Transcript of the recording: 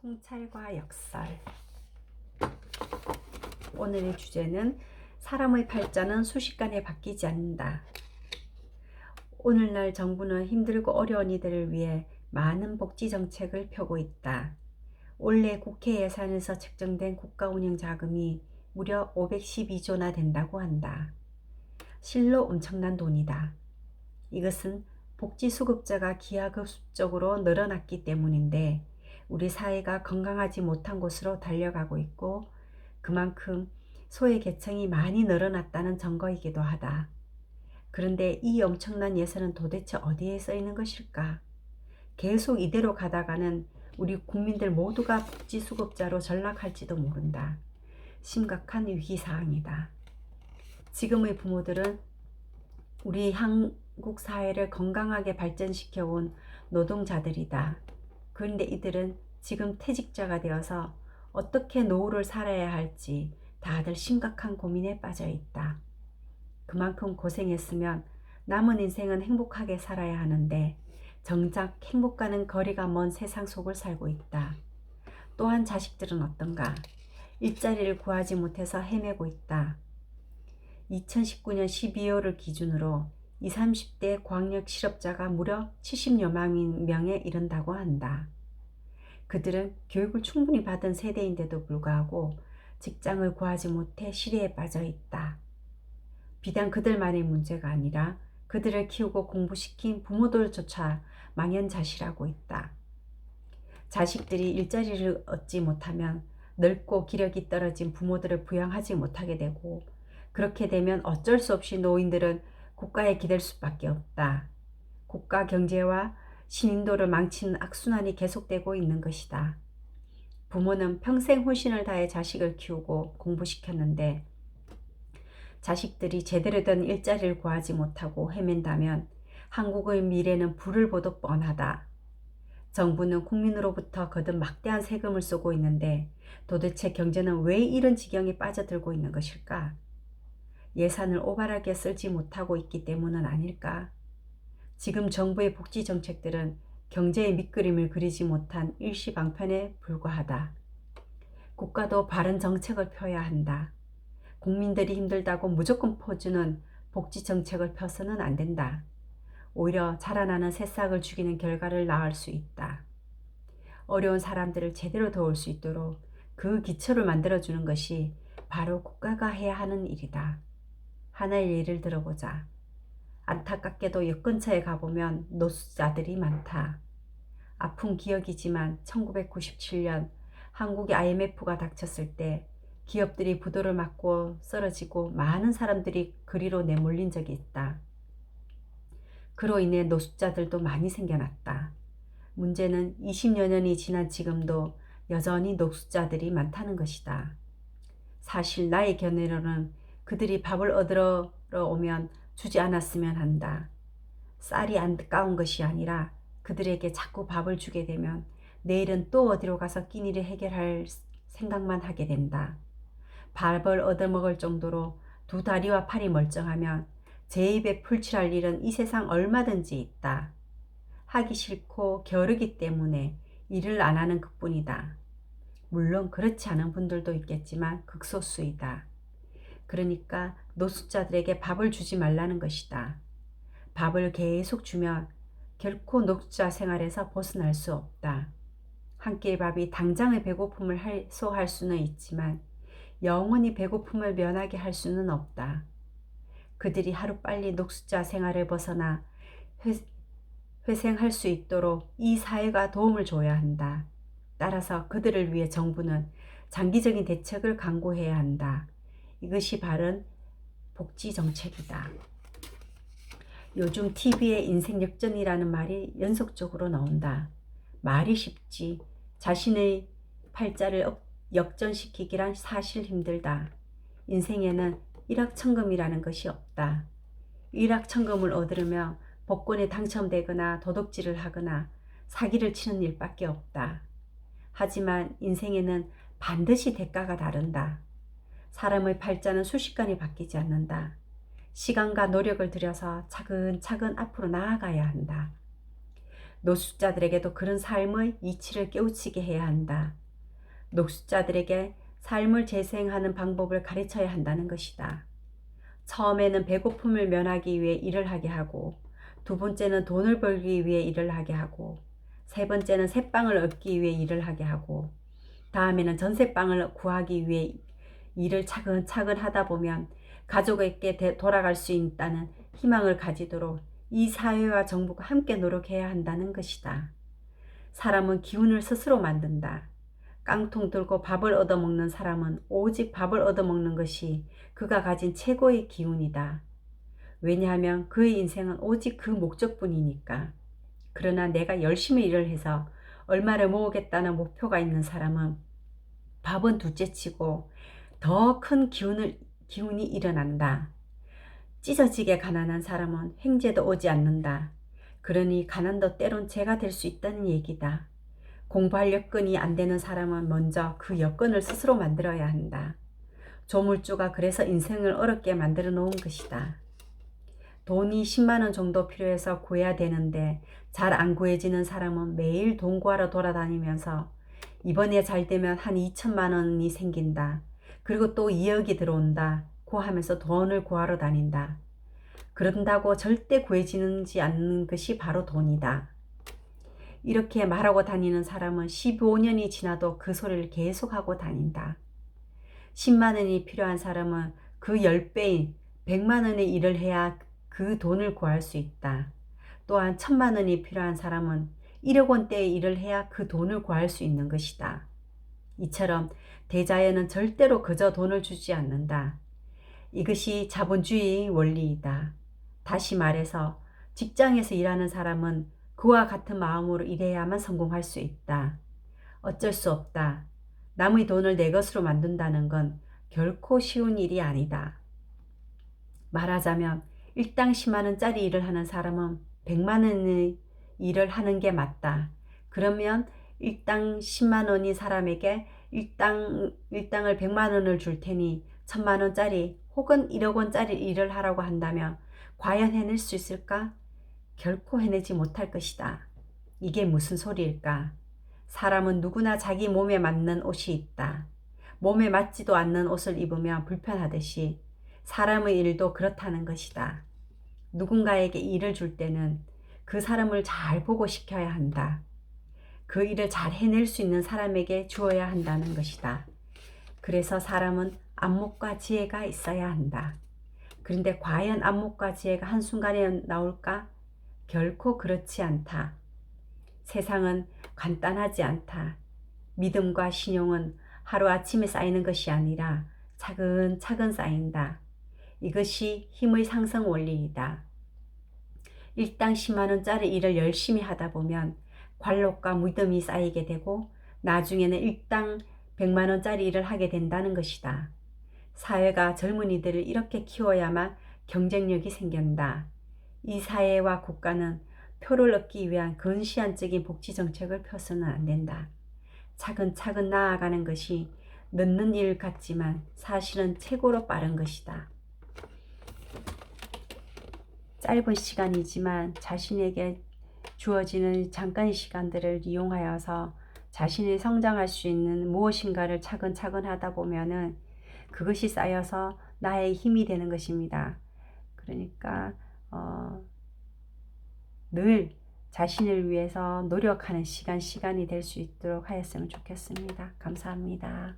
통찰과 역설. 오늘의 주제는 사람의 팔자는 순식간에 바뀌지 않는다. 오늘날 정부는 힘들고 어려운 이들을 위해 많은 복지 정책을 펴고 있다. 올해 국회 예산에서 책정된 국가 운영 자금이 무려 512조나 된다고 한다. 실로 엄청난 돈이다. 이것은 복지 수급자가 기하급수적으로 늘어났기 때문인데 우리 사회가 건강하지 못한 곳으로 달려가고 있고 그만큼 소외 계층이 많이 늘어났다는 증거이기도 하다. 그런데 이 엄청난 예산은 도대체 어디에 쓰이는 것일까? 계속 이대로 가다가는 우리 국민들 모두가 복지 수급자로 전락할지도 모른다. 심각한 위기사항이다. 지금의 부모들은 우리 한국 사회를 건강하게 발전시켜온 노동자들이다. 그런데 이들은 지금 퇴직자가 되어서 어떻게 노후를 살아야 할지 다들 심각한 고민에 빠져 있다. 그만큼 고생했으면 남은 인생은 행복하게 살아야 하는데 정작 행복과는 거리가 먼 세상 속을 살고 있다. 또한 자식들은 어떤가? 일자리를 구하지 못해서 헤매고 있다. 2019년 12월을 기준으로 20, 30대 광역 실업자가 무려 70여만 명에 이른다고 한다. 그들은 교육을 충분히 받은 세대인데도 불구하고 직장을 구하지 못해 실의에 빠져 있다. 비단 그들만의 문제가 아니라 그들을 키우고 공부시킨 부모들조차 망연자실하고 있다. 자식들이 일자리를 얻지 못하면 늙고 기력이 떨어진 부모들을 부양하지 못하게 되고 그렇게 되면 어쩔 수 없이 노인들은 국가에 기댈 수밖에 없다. 국가 경제와 신인도를 망치는 악순환이 계속되고 있는 것이다. 부모는 평생 혼신을 다해 자식을 키우고 공부시켰는데 자식들이 제대로 된 일자리를 구하지 못하고 헤맨다면 한국의 미래는 불을 보듯 뻔하다. 정부는 국민으로부터 거둔 막대한 세금을 쏘고 있는데 도대체 경제는 왜 이런 지경에 빠져들고 있는 것일까? 예산을 오바하게 쓰지 못하고 있기 때문은 아닐까? 지금 정부의 복지 정책들은 경제의 밑그림을 그리지 못한 일시방편에 불과하다. 국가도 바른 정책을 펴야 한다. 국민들이 힘들다고 무조건 퍼주는 복지 정책을 펴서는 안 된다. 오히려 자라나는 새싹을 죽이는 결과를 낳을 수 있다. 어려운 사람들을 제대로 도울 수 있도록 그 기초를 만들어주는 것이 바로 국가가 해야 하는 일이다. 하나의 예를 들어보자. 안타깝게도 역 근처에 가보면 노숙자들이 많다. 아픈 기억이지만 1997년 한국에 IMF가 닥쳤을 때 기업들이 부도를 맞고 쓰러지고 많은 사람들이 그리로 내몰린 적이 있다. 그로 인해 노숙자들도 많이 생겨났다. 문제는 20여 년이 지난 지금도 여전히 노숙자들이 많다는 것이다. 사실 나의 견해로는 그들이 밥을 얻으러 오면 주지 않았으면 한다. 쌀이 안타까운 것이 아니라 그들에게 자꾸 밥을 주게 되면 내일은 또 어디로 가서 끼니를 해결할 생각만 하게 된다. 밥을 얻어먹을 정도로 두 다리와 팔이 멀쩡하면 제 입에 풀칠할 일은 이 세상 얼마든지 있다. 하기 싫고 게으르기 때문에 일을 안 하는 것뿐이다. 물론 그렇지 않은 분들도 있겠지만 극소수이다. 그러니까 노숙자들에게 밥을 주지 말라는 것이다. 밥을 계속 주면 결코 노숙자 생활에서 벗어날 수 없다. 한 끼의 밥이 당장의 배고픔을 해소할 수는 있지만 영원히 배고픔을 면하게 할 수는 없다. 그들이 하루빨리 노숙자 생활을 벗어나 회생할 수 있도록 이 사회가 도움을 줘야 한다. 따라서 그들을 위해 정부는 장기적인 대책을 강구해야 한다. 이것이 바른 복지 정책이다. 요즘 TV에 인생 역전이라는 말이 연속적으로 나온다. 말이 쉽지 자신의 팔자를 역전시키기란 사실 힘들다. 인생에는 일확천금이라는 것이 없다. 일확천금을 얻으려면 복권에 당첨되거나 도둑질을 하거나 사기를 치는 일밖에 없다. 하지만 인생에는 반드시 대가가 다른다. 사람의 팔자는 순식간에 바뀌지 않는다. 시간과 노력을 들여서 차근차근 앞으로 나아가야 한다. 노숙자들에게도 그런 삶의 이치를 깨우치게 해야 한다. 노숙자들에게 삶을 재생하는 방법을 가르쳐야 한다는 것이다. 처음에는 배고픔을 면하기 위해 일을 하게 하고, 두 번째는 돈을 벌기 위해 일을 하게 하고, 세 번째는 새빵을 얻기 위해 일을 하게 하고, 다음에는 전세방을 구하기 위해 일을 차근차근 하다 보면 가족에게 돌아갈 수 있다는 희망을 가지도록 이 사회와 정부가 함께 노력해야 한다는 것이다. 사람은 기운을 스스로 만든다. 깡통 들고 밥을 얻어먹는 사람은 오직 밥을 얻어먹는 것이 그가 가진 최고의 기운이다. 왜냐하면 그의 인생은 오직 그 목적뿐이니까. 그러나 내가 열심히 일을 해서 얼마를 모으겠다는 목표가 있는 사람은 밥은 둘째치고 더 큰 기운이 일어난다. 찢어지게 가난한 사람은 횡재도 오지 않는다. 그러니 가난도 때론 죄가 될 수 있다는 얘기다. 공부할 여건이 안 되는 사람은 먼저 그 여건을 스스로 만들어야 한다. 조물주가 그래서 인생을 어렵게 만들어 놓은 것이다. 돈이 10만 원 정도 필요해서 구해야 되는데 잘 안 구해지는 사람은 매일 돈 구하러 돌아다니면서 이번에 잘 되면 한 2천만 원이 생긴다. 그리고 또 2억이 들어온다. 고 하면서 돈을 구하러 다닌다. 그런다고 절대 구해지지 않는 것이 바로 돈이다. 이렇게 말하고 다니는 사람은 15년이 지나도 그 소리를 계속하고 다닌다. 10만 원이 필요한 사람은 그 10배인 100만 원의 일을 해야 그 돈을 구할 수 있다. 또한 1000만 원이 필요한 사람은 1억 원대의 일을 해야 그 돈을 구할 수 있는 것이다. 이처럼 대자연은 절대로 그저 돈을 주지 않는다. 이것이 자본주의의 원리이다. 다시 말해서 직장에서 일하는 사람은 그와 같은 마음으로 일해야만 성공할 수 있다. 어쩔 수 없다. 남의 돈을 내 것으로 만든다는 건 결코 쉬운 일이 아니다. 말하자면 일당 10만 원짜리 일을 하는 사람은 100만 원의 일을 하는 게 맞다. 그러면 일당 10만 원인 사람에게 일당을 100만 원을 줄 테니 1000만 원짜리 혹은 1억 원짜리 일을 하라고 한다면 과연 해낼 수 있을까? 결코 해내지 못할 것이다. 이게 무슨 소리일까? 사람은 누구나 자기 몸에 맞는 옷이 있다. 몸에 맞지도 않는 옷을 입으면 불편하듯이 사람의 일도 그렇다는 것이다. 누군가에게 일을 줄 때는 그 사람을 잘 보고 시켜야 한다. 그 일을 잘 해낼 수 있는 사람에게 주어야 한다는 것이다. 그래서 사람은 안목과 지혜가 있어야 한다. 그런데 과연 안목과 지혜가 한순간에 나올까? 결코 그렇지 않다. 세상은 간단하지 않다. 믿음과 신용은 하루아침에 쌓이는 것이 아니라 차근차근 쌓인다. 이것이 힘의 상승 원리이다. 일당 10만 원짜리 일을 열심히 하다 보면 관록과 믿음이 쌓이게 되고 나중에는 일당 100만 원짜리 일을 하게 된다는 것이다. 사회가 젊은이들을 이렇게 키워야만 경쟁력이 생긴다. 이 사회와 국가는 표를 얻기 위한 근시안적인 복지 정책을 펴서는 안 된다. 차근차근 나아가는 것이 늦는 일 같지만 사실은 최고로 빠른 것이다. 짧은 시간이지만 자신에게 주어지는 잠깐의 시간들을 이용하여서 자신이 성장할 수 있는 무엇인가를 차근차근 하다 보면은 그것이 쌓여서 나의 힘이 되는 것입니다. 그러니까 늘 자신을 위해서 노력하는 시간이 될 수 있도록 하였으면 좋겠습니다. 감사합니다.